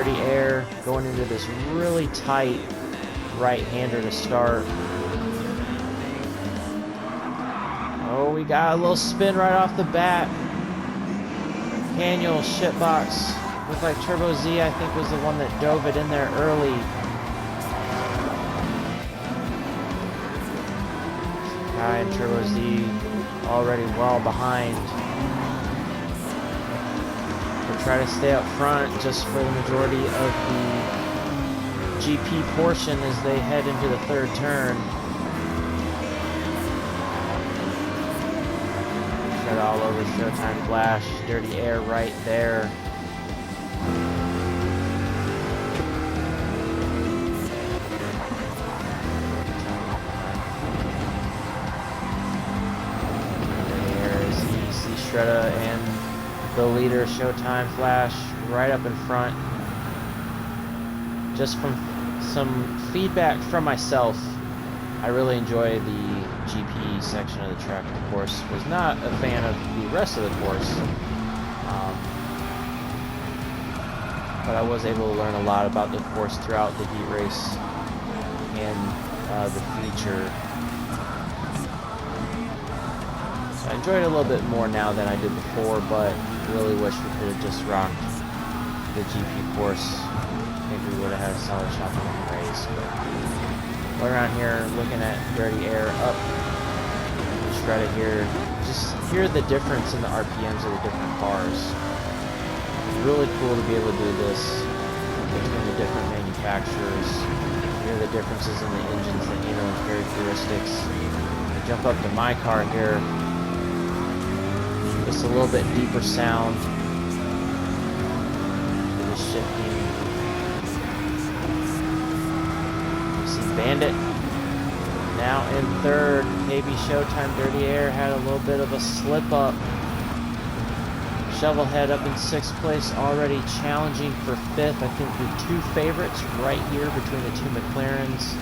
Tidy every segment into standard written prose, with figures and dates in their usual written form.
Dirty Air going into this really tight right-hander to start. Oh, we got a little spin right off the bat. Annual shitbox. Looked like Turbo Z, I think, was the one that dove it in there early. Kai and Turbo Z already well behind. We'll try to stay up front just for the majority of the GP portion as they head into the third turn. Shut all over Showtime Flash. Dirty Air right there. Shredda and the leader Showtime Flash right up in front. Just from some feedback from myself, I really enjoy the GP section of the track. Of course, was not a fan of the rest of the course, but I was able to learn a lot about the course throughout the heat race and the feature. I enjoyed it a little bit more now than I did before, but really wish we could have just rocked the GP course. I think we would have had a solid shot to win the race. But we're around here looking at Dirty Air up Shredda here. Just hear the difference in the RPMs of the different cars. It's really cool to be able to do this between the different manufacturers. Hear the differences in the engines, the handling characteristics. I jump up to my car here. Just a little bit deeper sound. The shifting. You see Bandit now in third. KB Showtime Dirty Air had a little bit of a slip up. Shovelhead up in sixth place, already challenging for fifth. I think the two favorites right here between the two McLarens.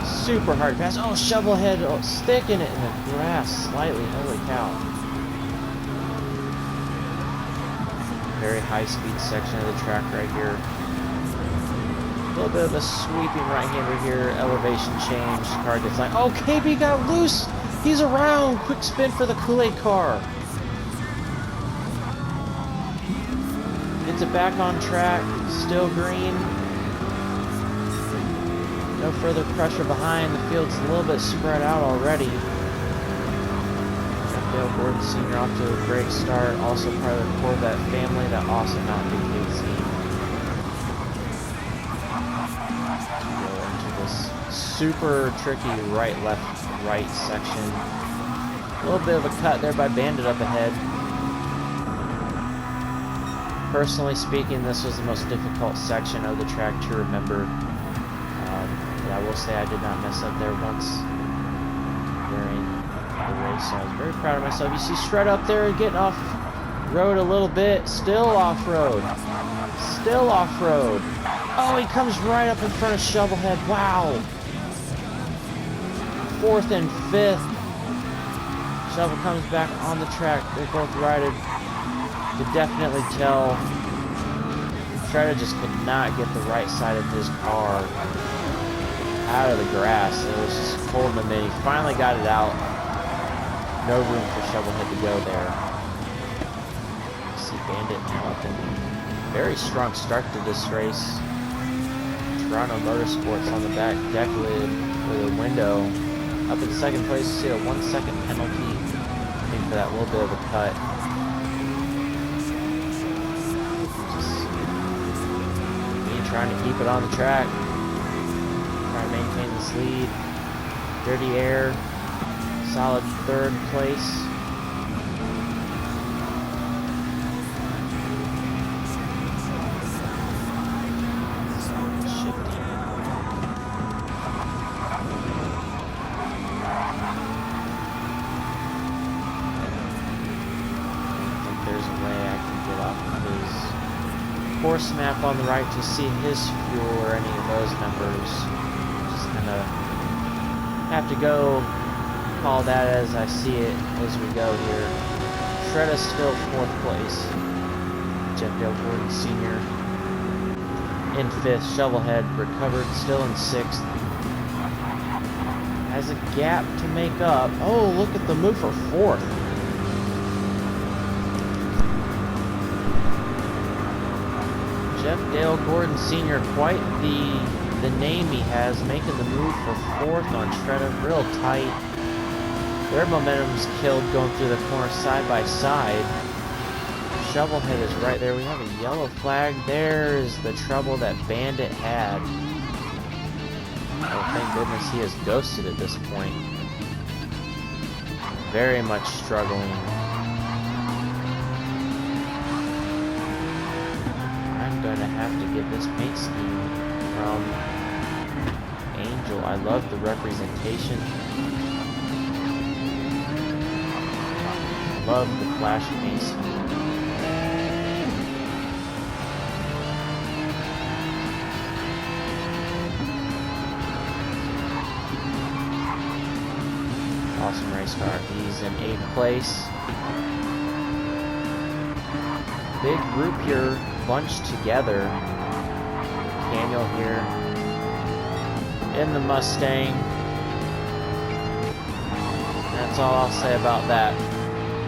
Super hard pass. Oh, Shovelhead sticking it in the grass slightly. Holy cow. Very high-speed section of the track right here. A little bit of a sweeping right-hander here. Elevation change. Car gets like, oh, KB got loose. He's around. Quick spin for the Kool-Aid car. Gets it back on track. Still green. No further pressure behind. The field's a little bit spread out already. Dale Gordon Sr. off to a great start, also part of the Corvette family, that awesome Mountain Dew team. Go into this super tricky right section. A little bit of a cut there by Bandit up ahead. Personally speaking, this was the most difficult section of the track to remember. But I will say I did not mess up there once during the race, so I was very proud of myself. You see Shred up there getting off road a little bit. Still off-road. Still off-road. Oh, he comes right up in front of Shovelhead. Wow. Fourth and fifth. Shovel comes back on the track. They both righted. You could definitely tell Shredder just could not get the right side of his car out of the grass. It was just holding him in. He finally got it out. No room for Shovelhead to go there. You see Bandit now up in very strong start to this race. Toronto Motorsports on the back deck lid with a window. Up in second place, you see a 1 second penalty. I think for that little bit of a cut. Trying to keep it on the track. Trying to maintain this lead. Dirty Air, solid third place. Shifting. I think there's a way I can get off of his course map on the right to see his fuel or any of those numbers. Just kind of have to go call that as I see it as we go here. Shredda's still fourth place. Jeff Dale Gordon Sr. in 5th. Shovelhead recovered, still in 6th. Has a gap to make up. Oh, look at the move for 4th. Jeff Dale Gordon Sr., quite the name he has, making the move for 4th on Shredder, real tight. Their momentum's killed going through the corner side by side. Shovelhead is right there. We have a yellow flag. There's the trouble that Bandit had. Oh, thank goodness he is ghosted at this point. Very much struggling. I'm going to have to get this paint scheme from Angel. I love the representation. Love the flash paint scheme. Awesome race car. He's in 8th place. Big group here, bunched together. Daniel here in the Mustang. That's all I'll say about that.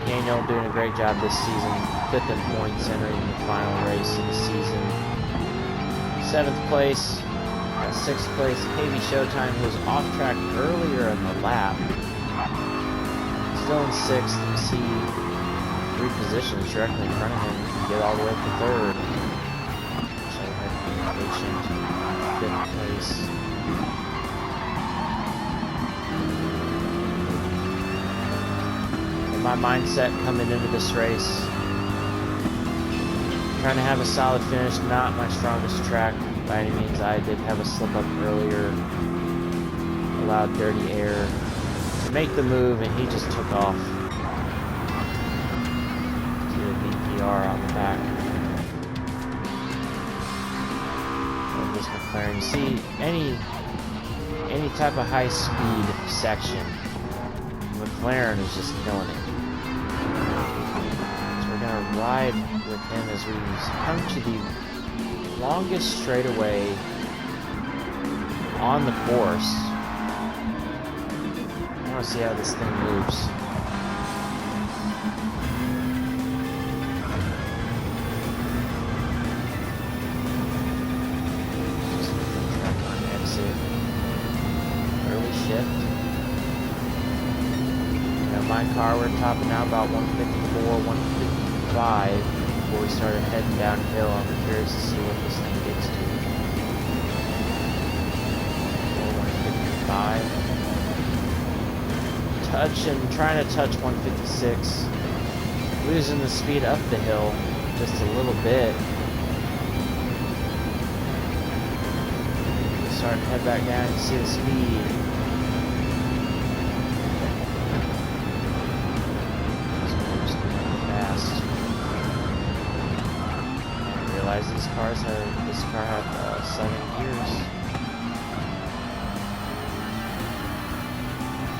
Daniel doing a great job this season. 5th in points, entering the final race of the season. 7th place. 6th place, KB Showtime, who was off track earlier in the lap. Still in 6th. You see 3 positions directly in front of him. Get all the way up to 3rd. So head being patient. 5th place. And my mindset coming into this race, trying to have a solid finish. Not my strongest track by any means. I did have a slip up earlier. Allowed dirty air to make the move, and he just took off. See the VPR on the back of this McLaren. You see any type of high speed section, McLaren is just killing it. So we're gonna ride with him as we come to the longest straightaway on the course. I want to see how this thing moves. Just track on exit. Early shift. Now my car, we're topping out about 154, 155 before we started heading downhill. I'm curious to see what this thing gets to. 155. Trying to touch 156, losing the speed up the hill just a little bit. Start to head back down and see the speed. Fast. I realize this car had 7 gears.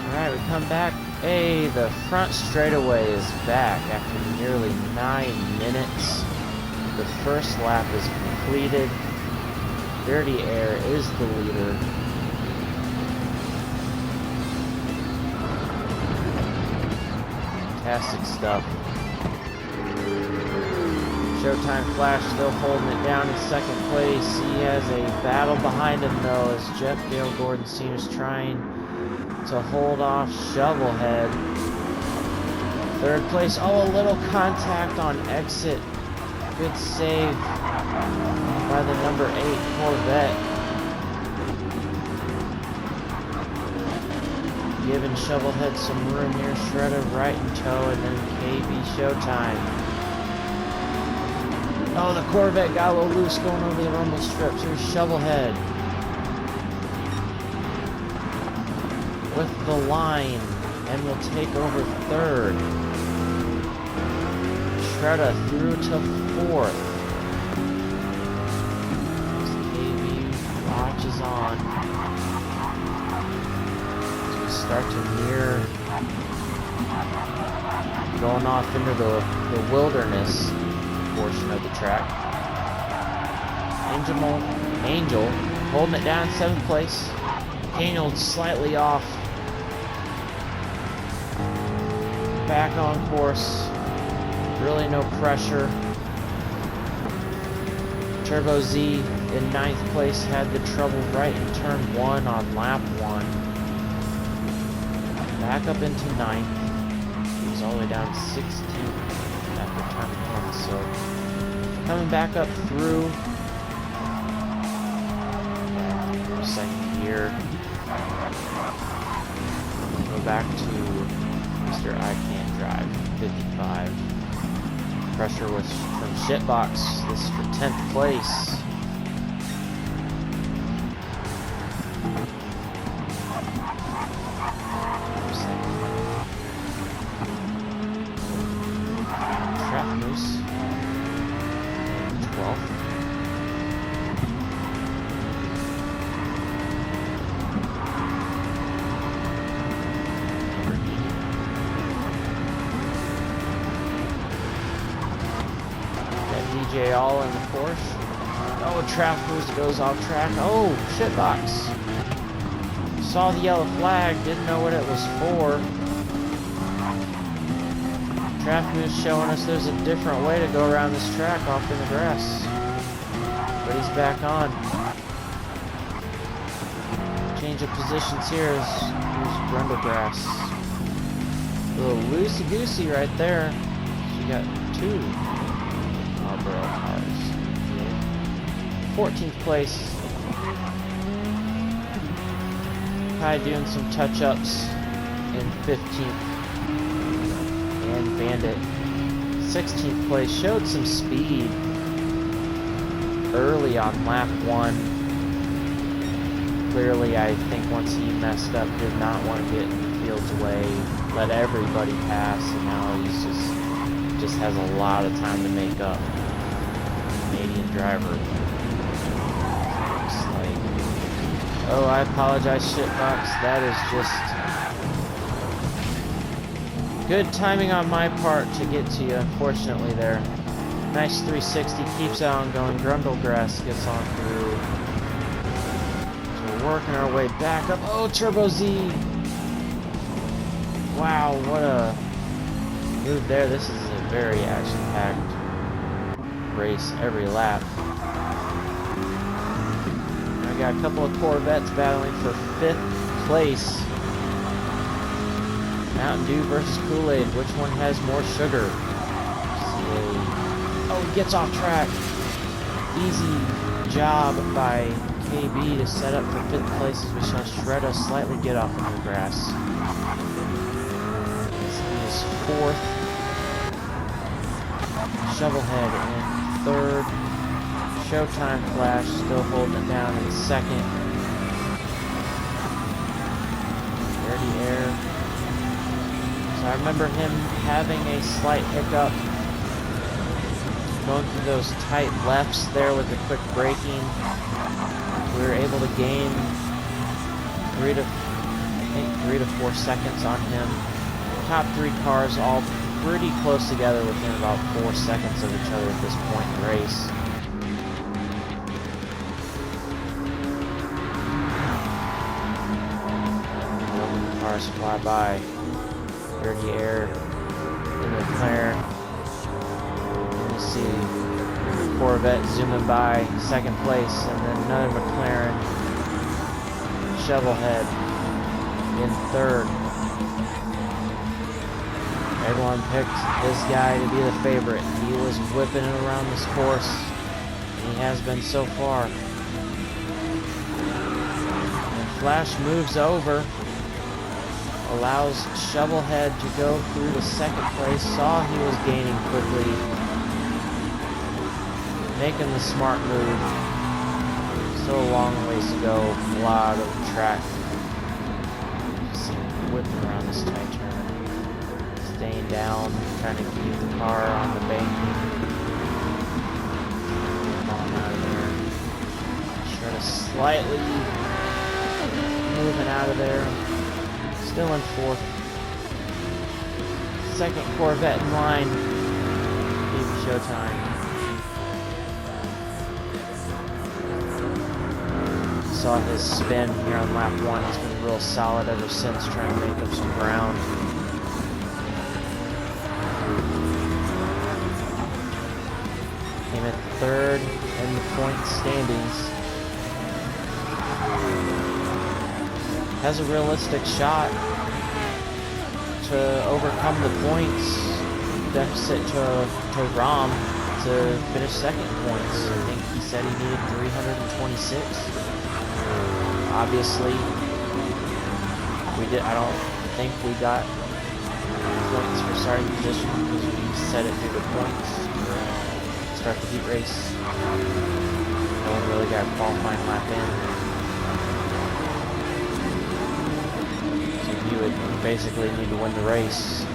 Alright, we come back. Hey, the front straightaway is back after nearly 9 minutes. The first lap is completed. Dirty Air is the leader. Fantastic stuff. Showtime Flash still holding it down in 2nd place. He has a battle behind him though, as Jeff Dale Gordon Sr. is trying to hold off Shovelhead. 3rd place. Oh, a little contact on exit. Good save by the number 8 Corvette. Giving Shovelhead some room here. Shredder right in tow, and then KB Showtime. Oh, the Corvette got a little loose going over the rumble strips. Here's Shovelhead with the line, and will take over 3rd. Shredder through to 4th. As KB watches on as we start to near going off into the wilderness portion of the track. Angel holding it down in 7th place. Daniel slightly off. Back on course. Really no pressure. Turbo Z in 9th place had the trouble right in turn 1 on lap 1. Back up into 9th. He was all the way down 16th after turn 1. So coming back up through. Second gear. Go back to Mr. I Can't Drive, 55. Pressure was from Shitbox. This is for 10th place. Trap Moose, 12th. DJ all in the Porsche. Oh, Trap Moose goes off track. Oh, Shitbox. Saw the yellow flag, didn't know what it was for. Trap Moose showing us there's a different way to go around this track off in the grass. But he's back on. Change of positions here is Grundle Grass. A little loosey-goosey right there. So you got 2 cars. 14th place. Kai doing some touch-ups in 15th. And Bandit. 16th place. Showed some speed early on lap 1. Clearly, I think once he messed up, did not want to get in the field's way. Let everybody pass, and now he's just has a lot of time to make up. Canadian driver. Looks like, oh, I apologize, Shitbox. That is just good timing on my part to get to you, unfortunately, there. Nice 360, keeps on going. Grundle Grass gets on through. So we're working our way back up. Oh, Turbo Z! Wow, what a move there. This is a very action-packed race every lap. I got a couple of Corvettes battling for 5th place. Mountain Dew versus Kool-Aid. Which one has more sugar? Oh, he gets off track. Easy job by KB to set up for 5th place as we saw Shredda slightly get off into the grass. This is 4th. Shovelhead in 3rd. Showtime Flash still holding it down in 2nd. Dirty Air. So I remember him having a slight hiccup going through those tight lefts there with the quick braking. We were able to gain 3 to 4 seconds on him. Top 3 cars all pretty close together within about 4 seconds of each other at this point in the race. Cars fly by. Dirty Air in McLaren. You see Corvette zooming by 2nd place, and then another McLaren. Shovelhead in 3rd. Everyone picked this guy to be the favorite. He was whipping it around this course. And he has been so far. And Flash moves over. Allows Shovelhead to go through to 2nd place. Saw he was gaining quickly. Making the smart move. Still a long ways to go. A lot of track. Just whipping around this tight turn. Staying down, trying to keep the car on the bank. Come on out of there. Trying to slightly moving out of there. Still in 4th. 2nd Corvette in line. Keep showtime. Saw his spin here on lap 1. He's been real solid ever since, trying to make up some ground. Came in third in the point standings. Has a realistic shot to overcome the points deficit to Rom to finish second in points. I think he said he needed 326. Obviously, I don't think we got points for starting position because we set it through the points to start the heat race. No one really got a qualifying lap in. So you would basically need to win the race.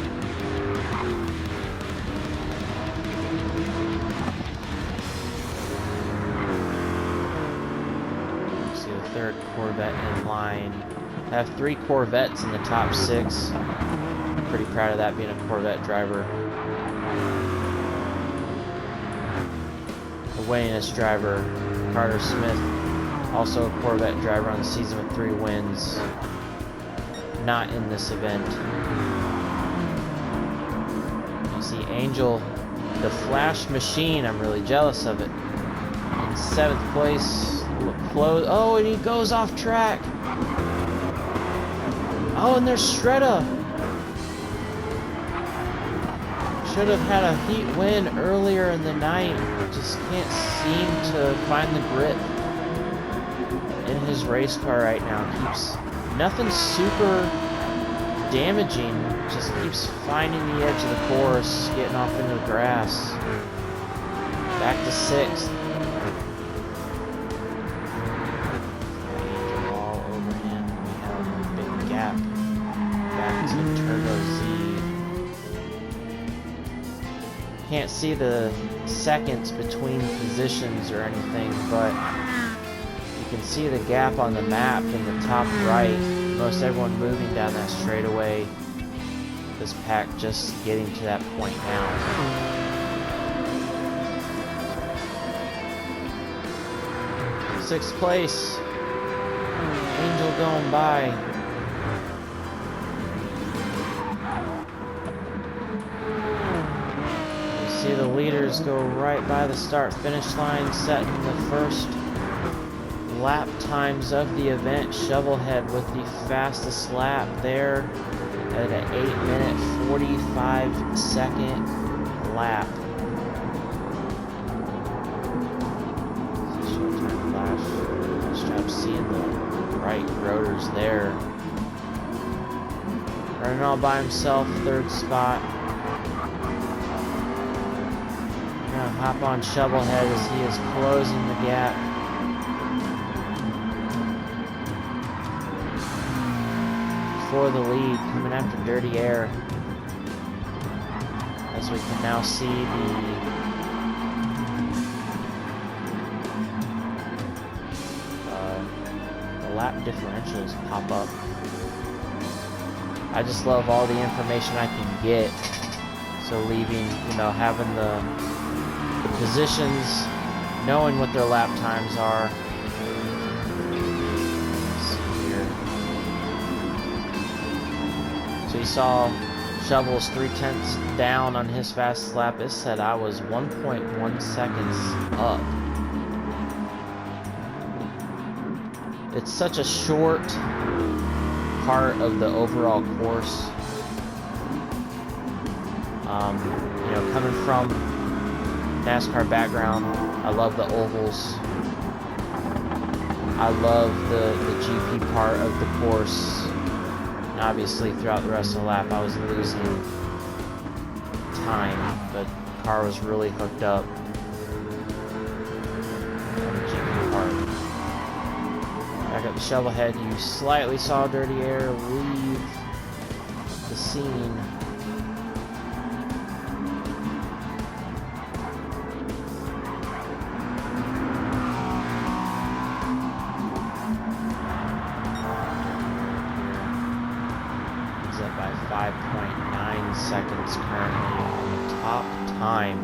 See the third Corvette in line. I have 3 Corvettes in the top 6. I'm pretty proud of that, being a Corvette driver. The winningest driver, Carter Smith, also a Corvette driver on the season with 3 wins. Not in this event. You see Angel, the Flash Machine. I'm really jealous of it. In 7th place. Close. Oh, and he goes off track. Oh, and there's Shredda. Should have had a heat win earlier in the night. Just can't seem to find the grip in his race car right now. Keeps nothing super damaging. Just keeps finding the edge of the course, getting off into the grass. Back to 6th. All over him. We have a big gap. Back to Turbo Z. Can't see the seconds between positions or anything, but you can see the gap on the map in the top right. Most everyone moving down that straightaway. This pack just getting to that point now. 6th place. Angel going by. You see the leaders go right by the start-finish line, setting the first lap times of the event. Shovelhead with the fastest lap there at an 8-minute 45-second lap. Showtime flash. Nice job seeing the right rotors there. Running all by himself, 3rd spot. Gonna hop on Shovelhead as he is closing the gap. For the lead, coming after Dirty Air, as we can now see the lap differentials pop up. I just love all the information I can get. So leaving, having the positions, knowing what their lap times are. So you saw Shovel's 3/10 down on his fastest lap. It said I was 1.1 seconds up. It's such a short part of the overall course. Coming from NASCAR background, I love the ovals. I love the GP part of the course. And obviously, throughout the rest of the lap, I was losing time, but the car was really hooked up on the GP part. Back up the Shovelhead, you slightly saw Dirty Air leave the scene. By 5.9 seconds currently on the top time,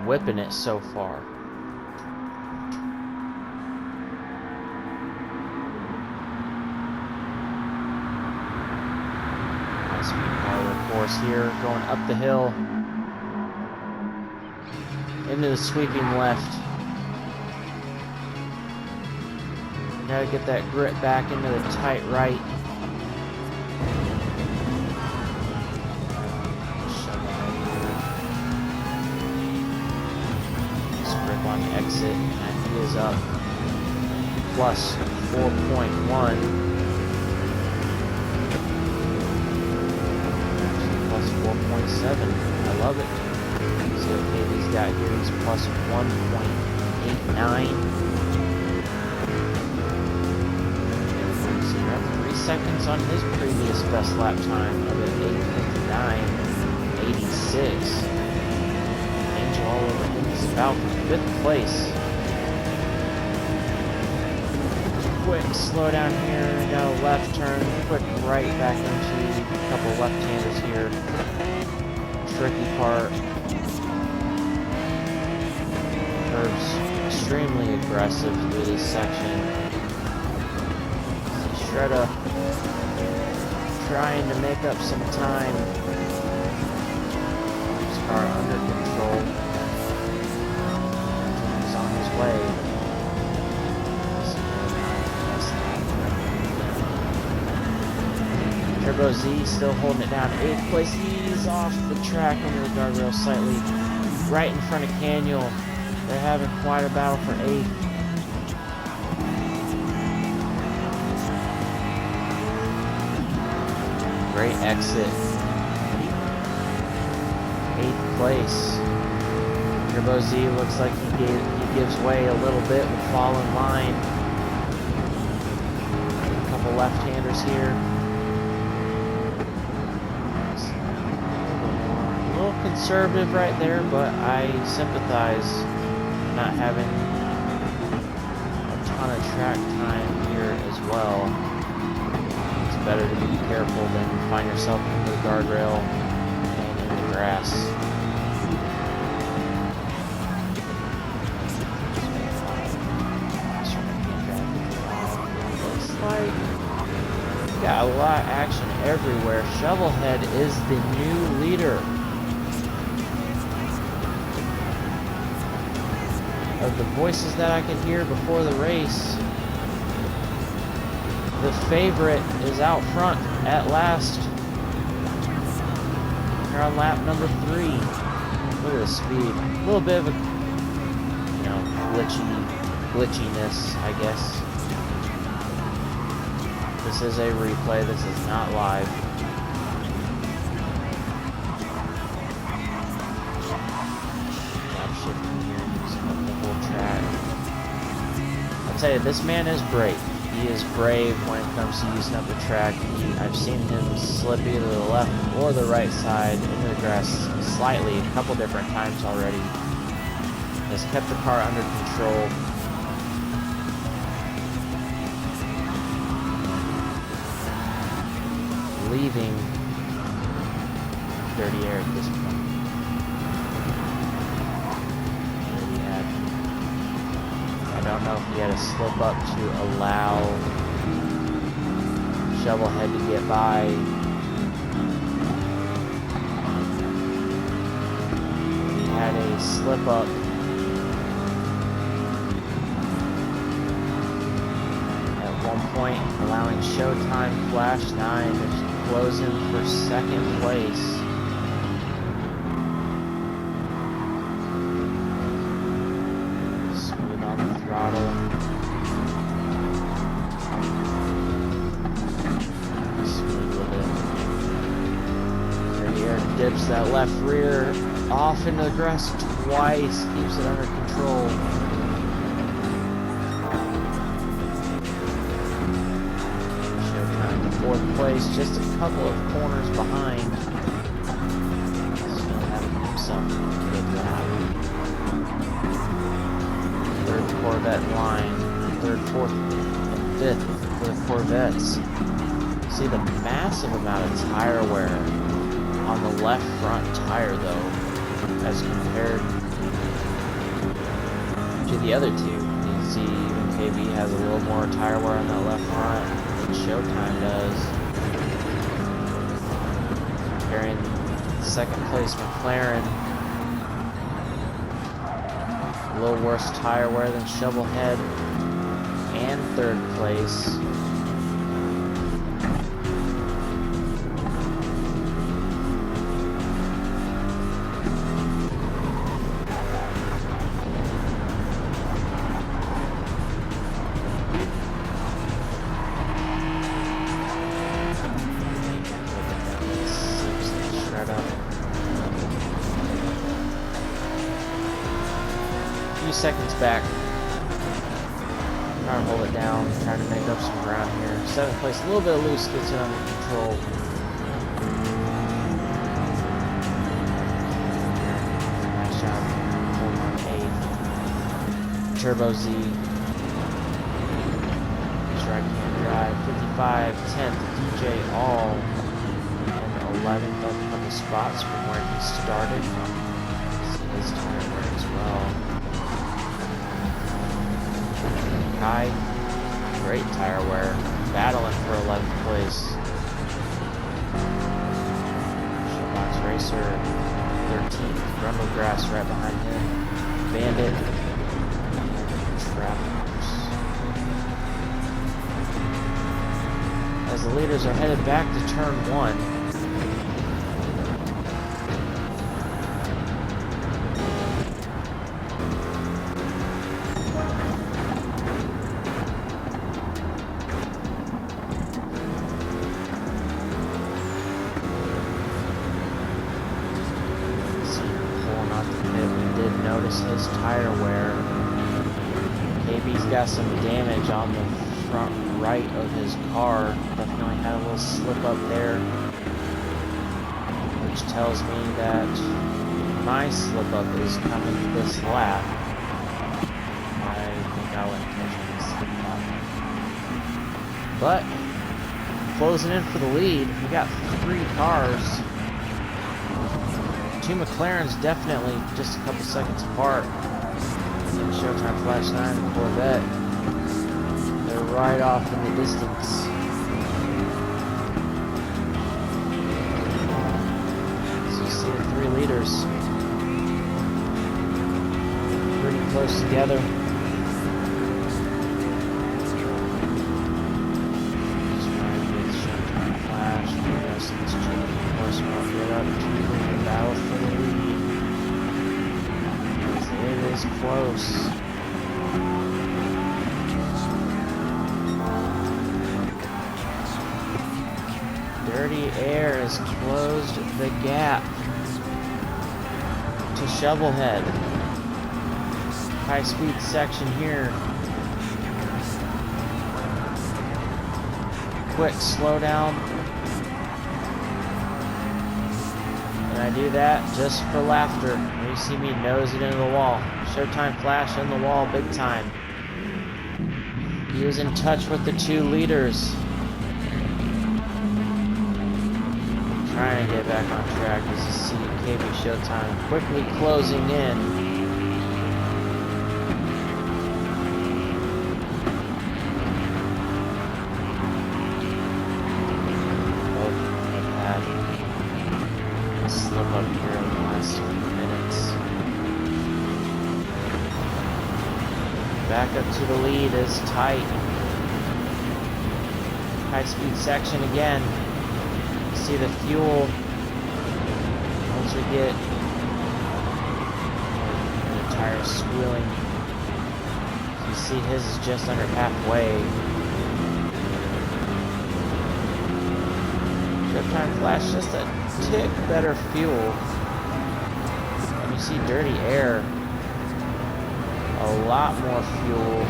whipping it so far. speed part of the course here, going up the hill into the sweeping left. Gotta get that grip back into the tight right. Grip on exit, and he is up plus 4.1. Plus 4.7. I love it. See what KB's got here. He's plus 1.89. So you're up 3 seconds on his previous best lap time of an 8:59.86. Angel all over him. He's about 5th place. Quick slow down here. Got a left turn. Quick right back into a couple left-handers here. Tricky part. Curves extremely aggressive through this section. Shredda trying to make up some time. His car under control. He's on his way. Turbo Z still holding it down. 8th place. He's off the track into the guardrail slightly. Right in front of Caniel. They're having quite a battle for 8th. Great exit. 8th place. Turbo Z looks like he gives way a little bit with fall in line. A couple left-handers here. Conservative right there, but I sympathize not having a ton of track time here as well. It's better to be careful than find yourself in the guardrail and in the grass. Looks like we got a lot of action everywhere. Shovelhead is the new leader of the voices that I could hear before the race. The favorite is out front at last. They're on lap number 3. Look at the speed. A little bit of a, glitchiness, I guess. This is a replay. This is not live. I'll tell you, this man is brave. He is brave when it comes to using up the track. I've seen him slip either the left or the right side into the grass slightly a couple different times already. Has kept the car under control. Leaving dirty air at this point. I don't know if he had a slip up to allow Shovelhead to get by. He had a slip up. At one point, allowing Showtime Flash 9 to close him for 2nd place. Dips that left rear off into the grass twice, keeps it under control. Showtime in 4th place, just a couple of corners behind. Still having himself a good lap. 3rd Corvette line, 3rd, 4th, and 5th for the Corvettes. See the massive amount of tire wear on the left front tire, though, as compared to the other two. You see, KB has a little more tire wear on that left front than Showtime does. carrying second place McLaren. A little worse tire wear than Shovelhead, and third place. Seconds back. Trying to hold it down, trying to make up some ground here. 7th place, a little bit loose, gets it under control. Nice job holding on 8th. Turbo Z. Right-hand drive. 55, 10th, DJ All. And 11th up a couple spots from where he started. See his tire wear as well. Kai, great tire wear, battling for 11th place. Showbox Racer, 13th. Grumblegrass right behind him. Bandit, Travelers. As the leaders are headed back to turn 1. His tire wear. KB's got some damage on the front right of his car. Definitely had a little slip up there, which tells me that my slip up is coming this lap. I think I wouldn't catch any slip up. But closing in for the lead, we got 3 cars. 2 McLarens definitely just a couple seconds apart. Showtime Flash 9 and Corvette. They're right off in the distance. So you see the 3 leaders pretty close together. Just trying to get Showtime Flash. The rest of this chicken horsepower get up to the battle for the lead. It is close. Dirty Air has closed the gap to Shovelhead. High speed section here. Quick slowdown. And I do that just for laughter. When you see me nose it into the wall. Showtime Flash in the wall big time. He was in touch with the 2 leaders. Trying to get back on track as you see KB Showtime quickly closing in. Both have had a slip up here in the last few minutes. Back up to the lead is tight. High speed section again. See the fuel once we get the tires squealing. You see his is just under halfway. Showtime Flash just a tick better fuel. And you see Dirty Air, a lot more fuel.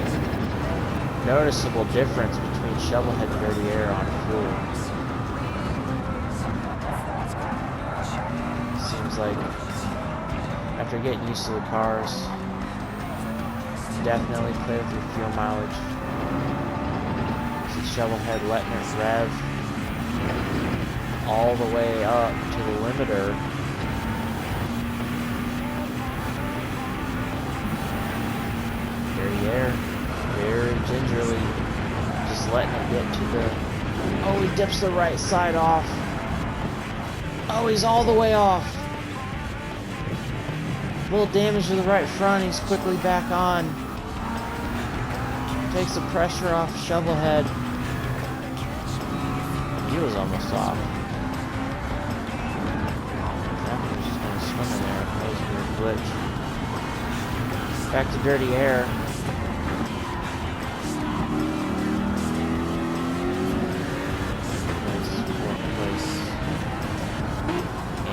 Noticeable difference between Shovelhead and Dirty Air on fuel. Like after getting used to the cars, definitely play with your fuel mileage. See Shovelhead letting it rev all the way up to the limiter. Dirty Air, very gingerly, just letting it get to the. Oh, he dips the right side off. Oh, he's all the way off. A little damage to the right front. He's quickly back on. Takes the pressure off Shovelhead. He was almost off. That was just going to swim in there. That was a weird glitch. Back to Dirty Air.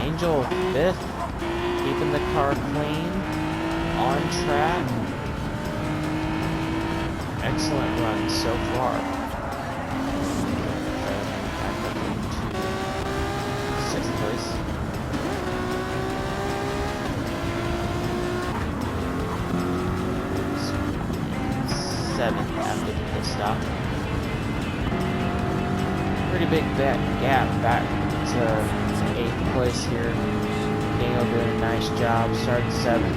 Angel, 5th, keeping the car clean, on track. Excellent run so far. Back up into 6th place. Seventh after the pit stop. Pretty big gap back to 8th place here. Dingo doing a nice job. Starting 7th.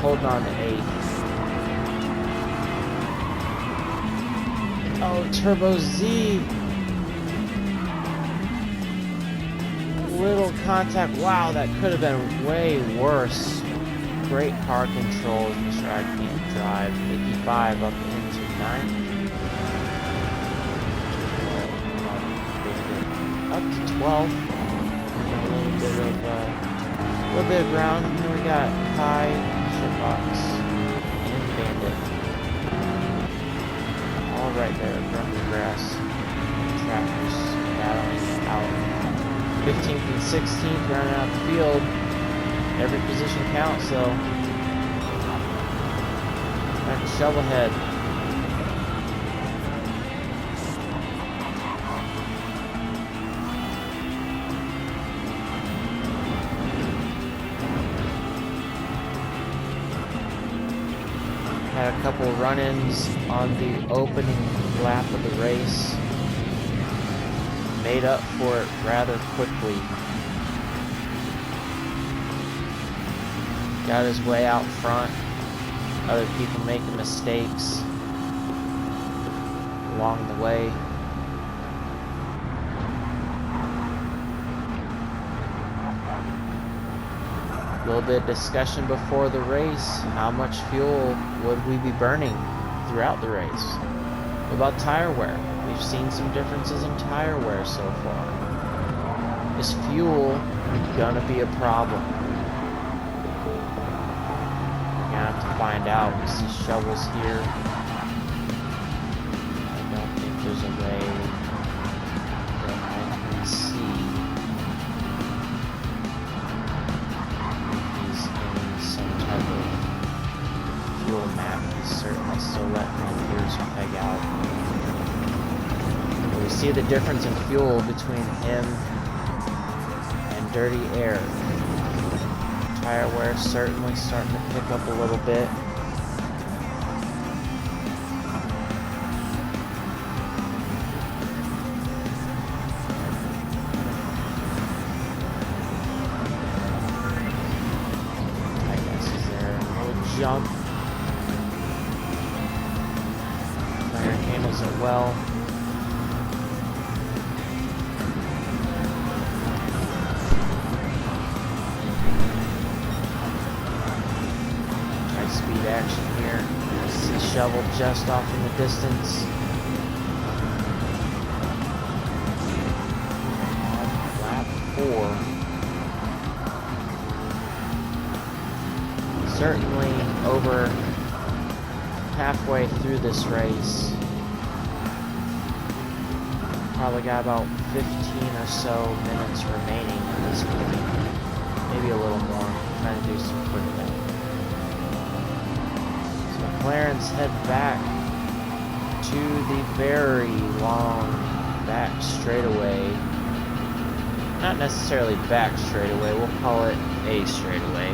Holding on to 8th. Oh, Turbo Z. Little contact. Wow, that could have been way worse. Great car control. Mr. I can't drive. 55 up into 9th. Up to 12th. A little bit of ground. Here we got Kai, Shitbox, and Bandit. All right there, grumpy grass. Tractors battling it out. 15th and 16th running out the field. Every position counts, so back to Shovelhead. Had a couple run-ins on the opening lap of the race. Made up for it rather quickly. Got his way out front. Other people making mistakes along the way. A little bit of discussion before the race. How much fuel would we be burning throughout the race? What about tire wear? We've seen some differences in tire wear so far. Is fuel gonna be a problem? We're gonna have to find out. We see shovels here. I don't think there's a way that I can see. He's in some type of fuel map. He's certainly still letting my ears peg out. We see the difference in fuel between him and Dirty Air. Tire wear certainly starting to pick up a little bit. I guess is there a little jump. Fire handles it well. Speed action here. See Shovel just off in the distance. Lap 4. Certainly over halfway through this race. Probably got about 15 or so minutes remaining in this game. Maybe a little more. I'm trying to do some quick things. McLaren's head back to the very long back straightaway. Not necessarily back straightaway, we'll call it a straightaway.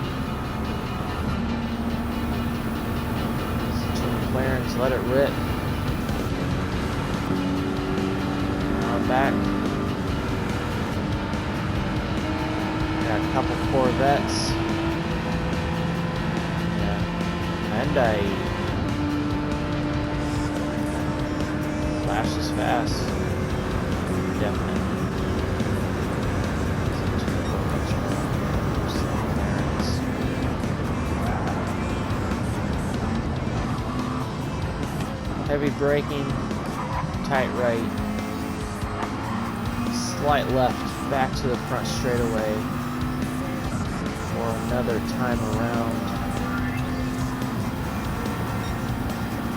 Two McLaren's, let it rip. Now back. Got a couple Corvettes. Hyundai flashes fast. Definitely. Heavy braking, tight right, slight left, back to the front straightaway for another time around.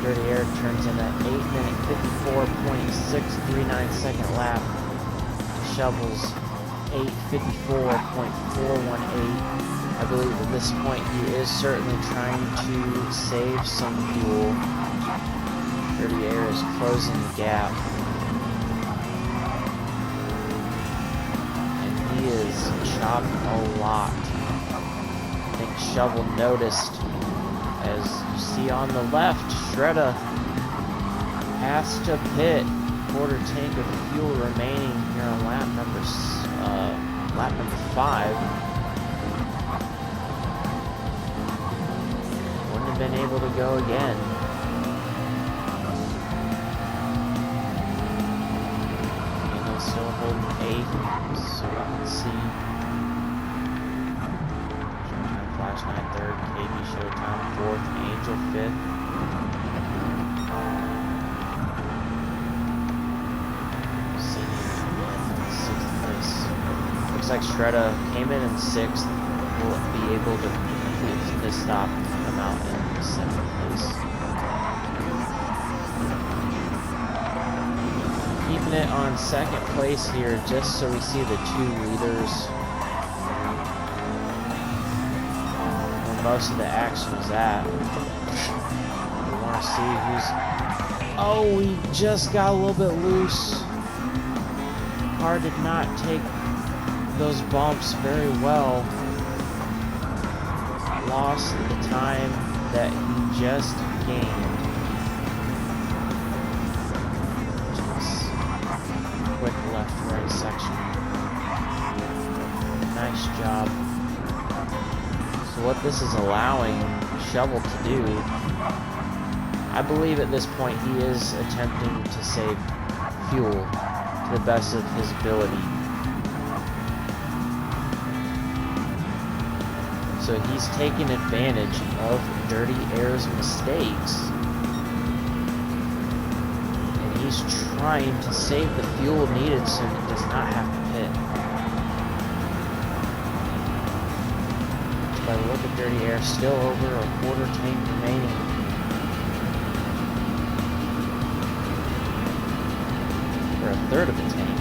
Dirty Air turns in at 8-minute 54.639 second lap. Shovel's 8:54.418. I believe at this point he is certainly trying to save some fuel. Dirty Air is closing the gap. And he is chopped a lot. I think Shovel noticed, as you see on the left, Shredda has to pit. Quarter tank of fuel remaining here on lap number 5. Wouldn't have been able to go again. And he's still holding 8th, so we can see. Showtime Flash 9 3rd, KB Showtime 4th, Angel 5th. Like Shredda came in 6th, will be able to complete this stop and come out in 7th place. Keeping it on 2nd place here, just so we see the 2 leaders where most of the action is at. We want to see who's... Oh, we just got a little bit loose. Car did not take those bumps very well. Lost the time that he just gained. Just quick left-right section. Nice job. So what this is allowing Shovel to do, I believe at this point he is attempting to save fuel to the best of his ability. So he's taking advantage of Dirty Air's mistakes. And he's trying to save the fuel needed so he does not have to pit. By the look of Dirty Air, still over a quarter tank remaining. Or a third of a tank.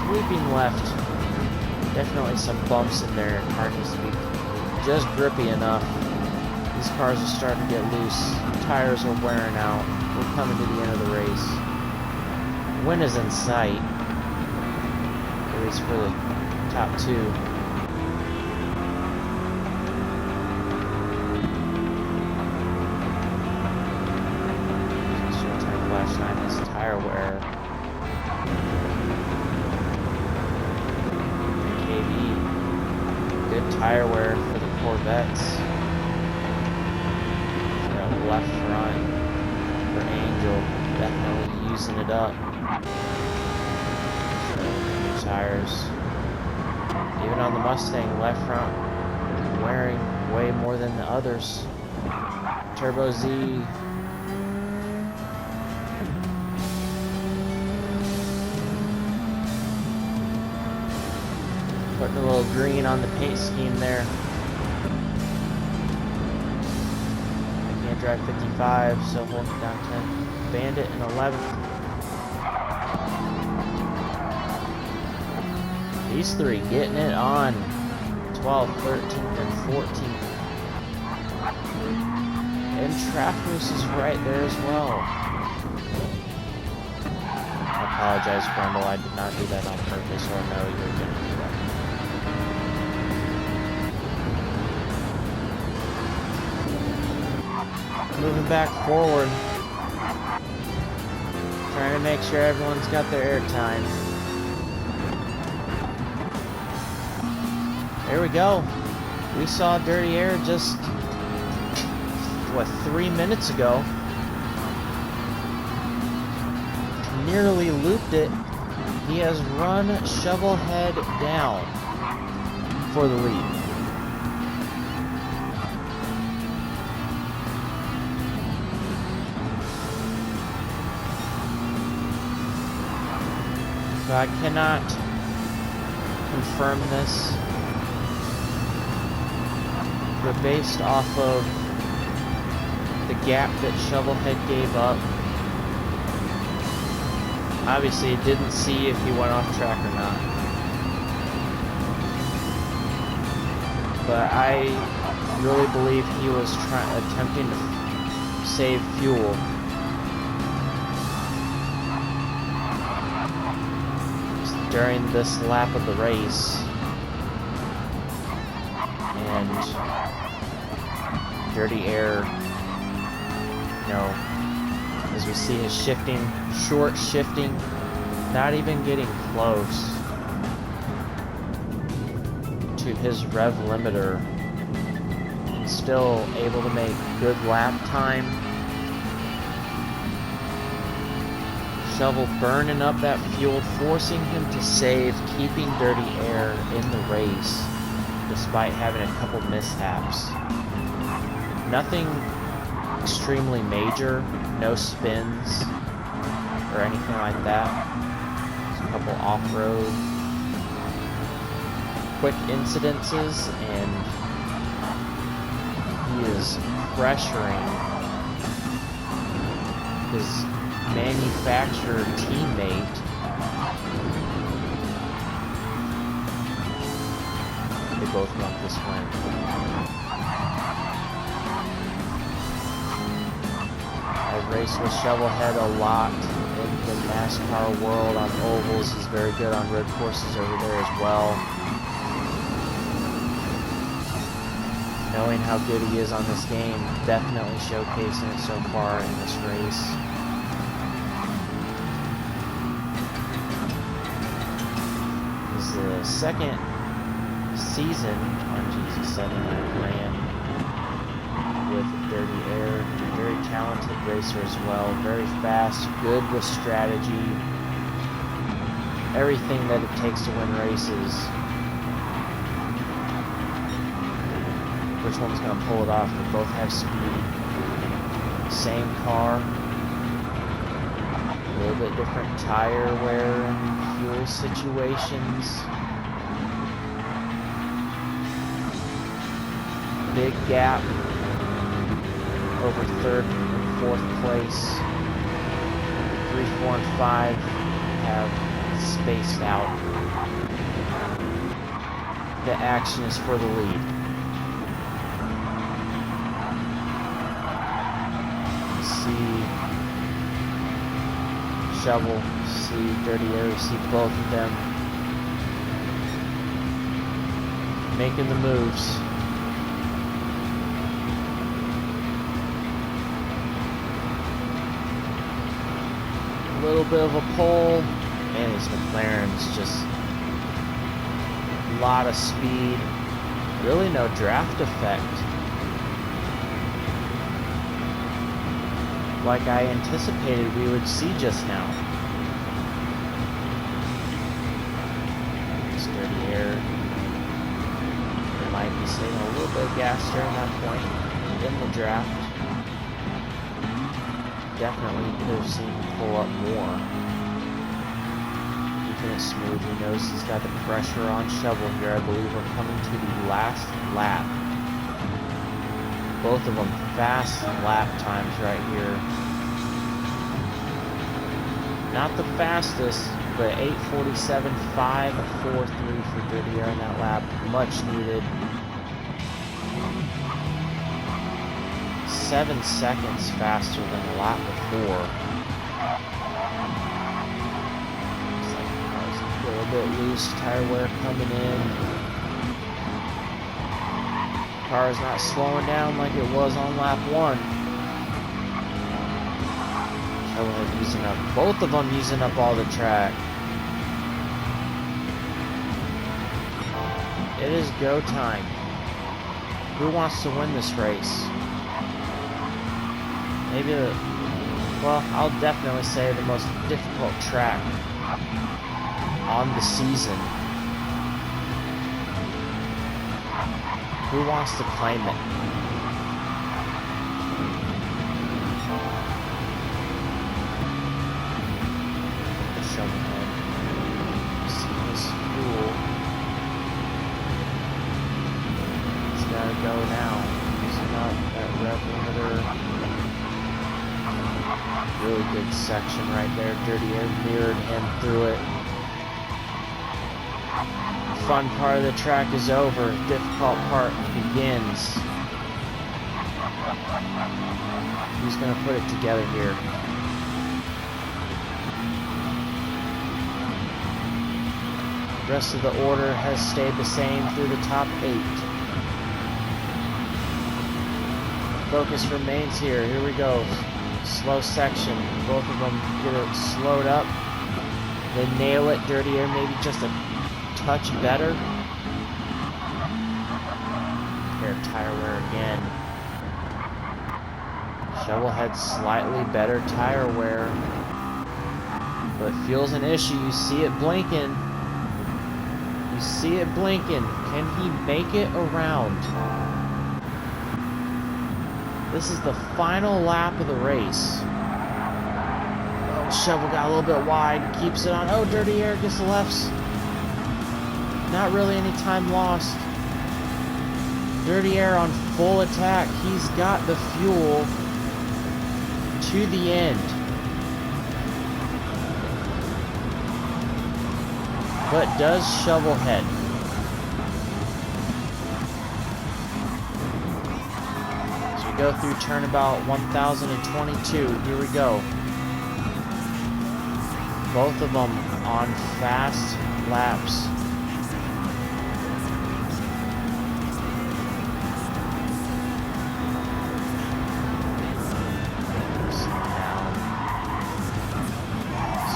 Sweeping left, definitely some bumps in there. Car needs to be just grippy enough. These cars are starting to get loose. Tires are wearing out. We're coming to the end of the race. Win is in sight, at least for the top 2. Showtime Flash 9 is tire wear. Good tire wear for the Corvettes. Got left front for Angel, definitely using it up. New tires. Even on the Mustang, left front wearing way more than the others. Turbo Z. Putting a little green on the paint scheme there. I can't drive 55, so holding it down 10. Bandit in 11th. These 3 getting it on 12th, 13th, and 14th. And Trafus is right there as well. I apologize, Grundle. I did not do that on purpose, or no, you were going to do that. Moving back forward, trying to make sure everyone's got their air time. There we go. We saw Dirty Air just, 3 minutes ago. Nearly looped it. He has run Shovelhead down for the lead. So I cannot confirm this, but based off of the gap that Shovelhead gave up, obviously it didn't see if he went off track or not. But I really believe he was attempting to save fuel. During this lap of the race, and Dirty Air, you know, as we see his shifting, short shifting, not even getting close to his rev limiter, and still able to make good lap time. Shovel burning up that fuel, forcing him to save, keeping Dirty Air in the race, despite having a couple mishaps. Nothing extremely major, no spins or anything like that. Just a couple off-road quick incidences, and he is pressuring his manufacturer teammate they both want this win. I've raced with Shovelhead a lot in the NASCAR world on ovals. He's very good on road courses over there as well. Knowing how good he is on this game, definitely showcasing it so far in this race. The second season on GC7 I ran with Dirty Air. Very talented racer as well, very fast, good with strategy, everything that it takes to win races. Which one's going to pull it off? They both have speed, same car, a little bit different tire wear and fuel situations. Big gap over third and fourth place. 3, 4, and 5 have spaced out. The action is for the lead. See Shovel, see Dirty Air, see both of them making the moves. A little bit of a pull, and these McLarens just a lot of speed, really no draft effect like I anticipated we would see just now. It's Dirty Air. There might be saving a little bit of gas during that point in the draft. Definitely could have seen him pull up more. Keeping it smooth. He knows he's got the pressure on Shovel here. I believe we're coming to the last lap. Both of them fast lap times right here. Not the fastest, but 8:47.5, a 4.3 for Dirty Air in that lap. Much needed. 7 seconds faster than the lap before. Looks like the car's a little bit loose, tire wear coming in. Car is not slowing down like it was on lap 1. Shovelhead using up, both of them using up all the track. It is go time. Who wants to win this race? Maybe well, I'll definitely say the most difficult track on the season. Who wants to claim it? The Shovelhead. gotta go now. Using up that rev limiter. Really good section right there. Dirty Air mirrored him through it. Fun part of the track is over. Difficult part begins. Who's going to put it together here? The rest of the order has stayed the same through the top 8. Focus remains here. Here we go. Slow section. Both of them get it slowed up. They nail it. Dirty Air maybe just a touch better. Pair of tire wear again. Shovelhead slightly better tire wear. But fuel's an issue. You see it blinking. You see it blinking. Can he make it around? This is the final lap of the race. Oh, Shovel got a little bit wide. Keeps it on. Oh, Dirty Air gets the lefts. Not really any time lost. Dirty Air on full attack. He's got the fuel to the end. But does Shovelhead. As we go through turnabout 1022, here we go. Both of them on fast laps.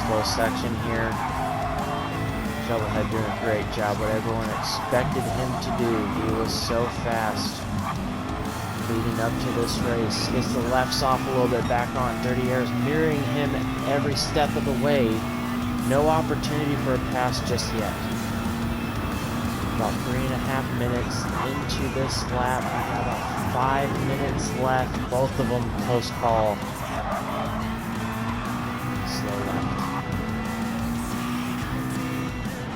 Slow section here. Shovelhead doing a great job. What everyone expected him to do. He was so fast leading up to this race. Gets the lefts off a little bit back on. Dirty Air's mirroring him every step of the way. No opportunity for a pass just yet. About 3.5 minutes into this lap. We got about 5 minutes left. Both of them close call. Slow left.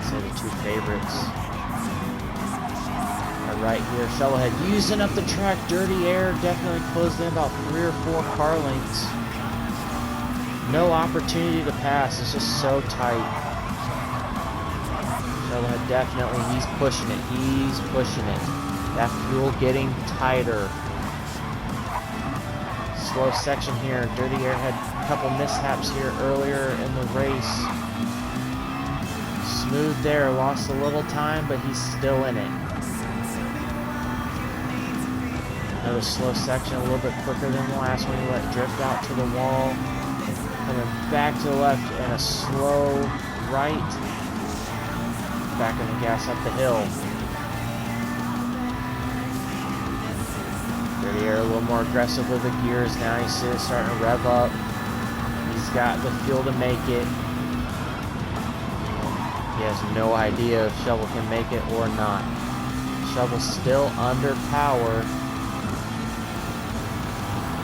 So the two favorites are right here. Shovelhead using up the track. Dirty Air definitely closed in about 3 or 4 car lengths. No opportunity to pass. It's just so tight. Shovelhead definitely, he's pushing it. He's pushing it. That fuel getting tighter. Slow section here. Dirty Air had a couple mishaps here earlier in the race. Smooth there, lost a little time, but he's still in it. Another slow section, a little bit quicker than the last one. He let drift out to the wall. Coming back to the left and a slow right. Back on the gas up the hill. Dirty Air a little more aggressive with the gears now. You see it starting to rev up. He's got the fuel to make it. He has no idea if Shovel can make it or not. Shovel's still under power.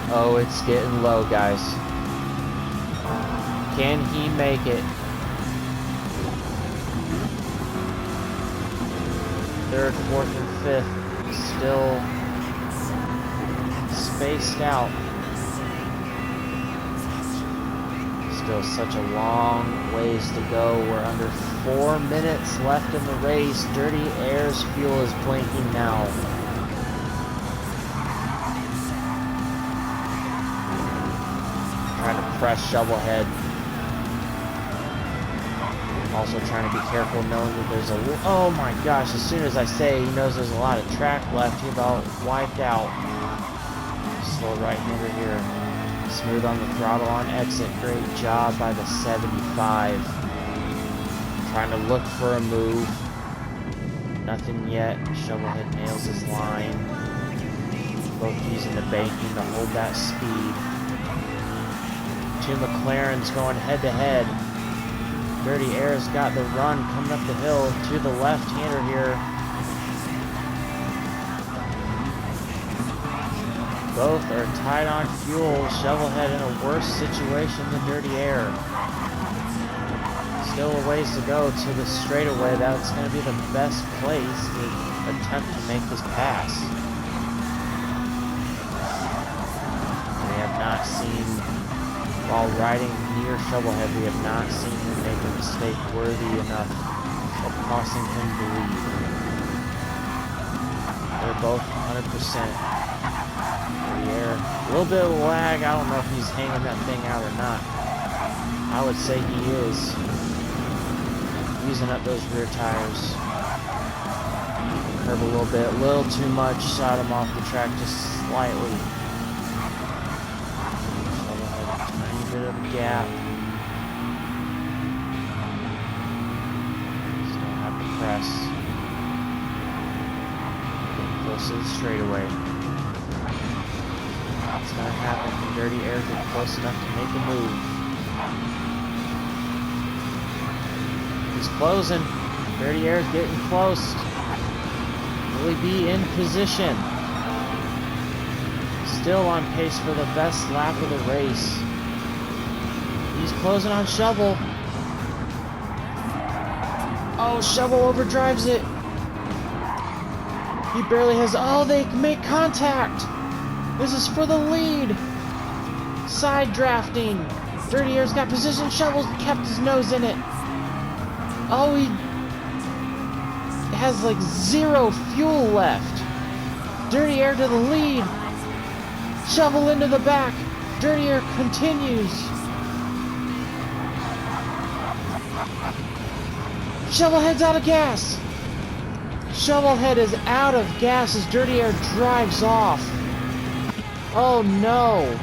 Oh, it's getting low, guys. Can he make it? Third, fourth, and fifth still spaced out. Still such a long ways to go. We're under 4 minutes left in the race. Dirty Air's fuel is blinking now. Trying to press Shovelhead. Also trying to be careful knowing that there's a... Oh my gosh, as soon as I say he knows there's a lot of track left, he about wiped out. Slow right-hander here. Smooth on the throttle on exit. Great job by the 75. Trying to look for a move. Nothing yet. Shovelhead nails his line. Both using the banking to hold that speed. Two McLarens going head-to-head. Dirty Air's got the run coming up the hill to the left-hander here. Both are tight on fuel. Shovelhead in a worse situation than Dirty Air. Still a ways to go to the straightaway. That's going to be the best place to attempt to make this pass. not seen, while riding near Shovelhead, we have not seen him make a mistake worthy enough of costing him the lead. They're both 100% in the air. A little bit of lag. I don't know if he's hanging that thing out or not. I would say he is. Using up those rear tires. Curve a little bit, a little too much, shot him off the track just slightly. Shovelhead, a tiny bit of a gap. Still have to press. Getting close to the straightaway. It's gonna happen. Can Dirty Air get close enough to make a move? He's closing. Dirty Air's getting close. Will he be in position? Still on pace for the best lap of the race. He's closing on Shovel. Oh, Shovel overdrives it. He barely has. Oh, they make contact. This is for the lead. Side drafting. Dirty Air's got position. Shovel's kept his nose in it. Oh, he has like 0 fuel left. Dirty Air to the lead. Shovel into the back. Dirty Air continues. Shovelhead's out of gas. Shovelhead is out of gas as Dirty Air drives off. Oh no.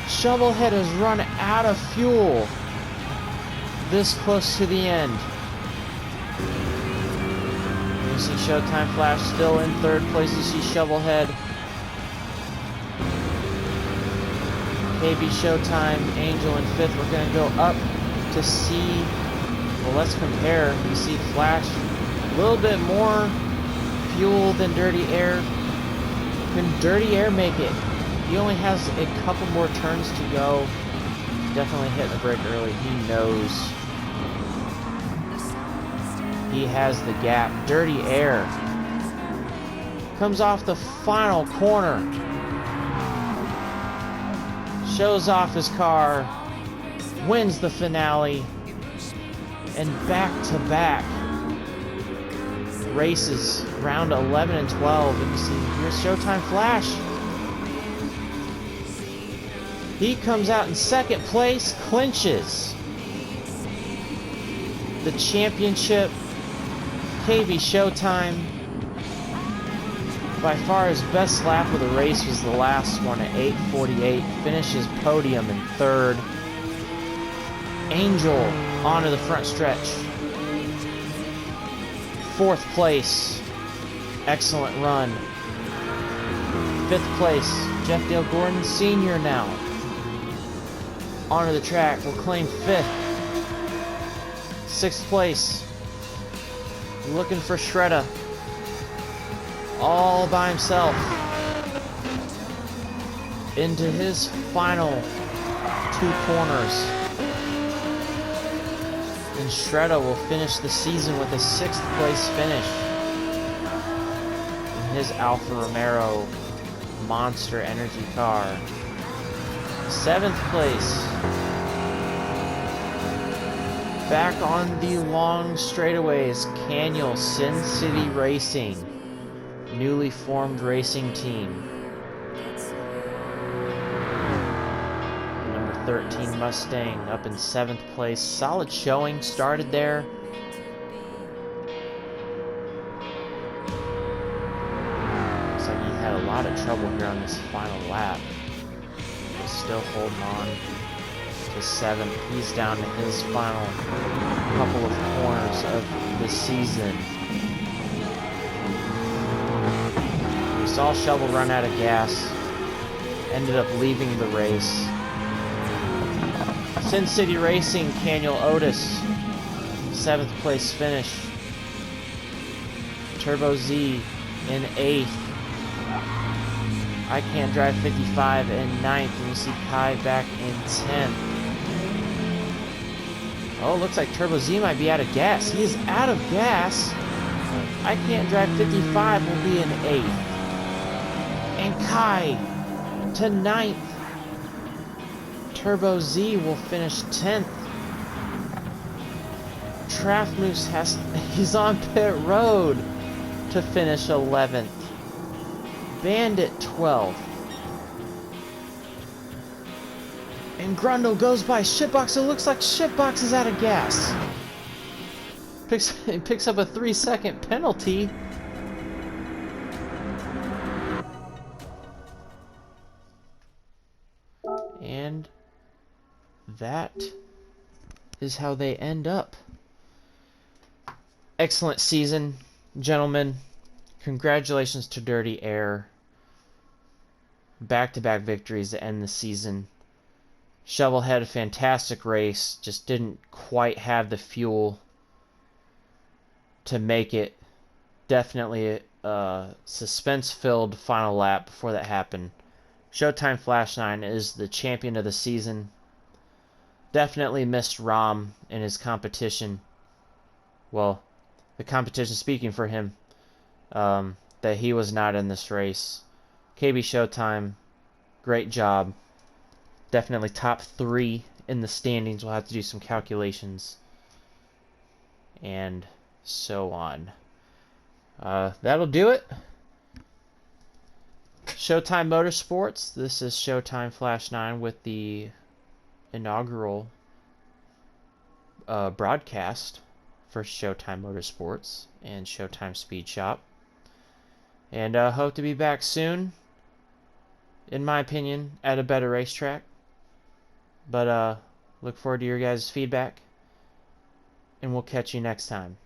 Shovelhead has run out of fuel. This close to the end. You see Showtime Flash still in third place. You see Shovelhead. KB Showtime, Angel in fifth. We're going to go up to see. Well, let's compare. You see Flash, a little bit more fuel than Dirty Air. Can Dirty Air make it? He only has a couple more turns to go. Definitely hitting the brake early. He knows. He has the gap. Dirty Air comes off the final corner. Shows off his car. Wins the finale. And back-to-back races. Round 11 and 12. And you see, here's Showtime Flash. He comes out in second place. Clinches the championship. KB Showtime, by far his best lap of the race was the last one at 8:48. Finishes podium in third. Angel onto the front stretch. Fourth place. Excellent run. Fifth place. Jeff Dale Gordon Sr. now. Onto the track. Will claim fifth. Sixth place. Looking for Shredder. All by himself. Into his final 2 corners. And Shredder will finish the season with a 6th place finish. In his Alfa Romero Monster Energy car. 7th place. Back on the long straightaways, Caniel Sin City Racing, newly formed racing team. Number 13 Mustang up in 7th place. Solid showing, started there. Looks like he had a lot of trouble here on this final lap. But still holding on to 7th. He's down to his final couple of corners of the season. We saw Shovel run out of gas. Ended up leaving the race. Sin City Racing, Caniel Otis, 7th place finish. Turbo Z in 8th. I Can't Drive 55 in 9th. And we see Kai back in 10th. Oh, looks like Turbo Z might be out of gas. He is out of gas. I Can't Drive 55 will be in 8th. And Kai to 9th. Turbo Z will finish 10th. Moose he's on pit road to finish 11th. Bandit 12th. And Grundle goes by Shitbox. It looks like Shitbox is out of gas. Picks up a 3-second penalty. And that is how they end up. Excellent season, gentlemen. Congratulations to Dirty Air. Back-to-back victories to end the season. Shovel had a fantastic race, just didn't quite have the fuel to make it. Definitely a suspense-filled final lap before that happened. Showtime Flash 9 is the champion of the season. Definitely missed Rom in his competition. Well, the competition speaking for him, that he was not in this race. KB Showtime, great job. Definitely top 3 in the standings. We'll have to do some calculations. And so on. That'll do it. Showtime Motorsports. This is Showtime Flash 9 with the inaugural broadcast for Showtime Motorsports and Showtime Speed Shop. And hope to be back soon, in my opinion, at a better racetrack. But look forward to your guys' feedback, and we'll catch you next time.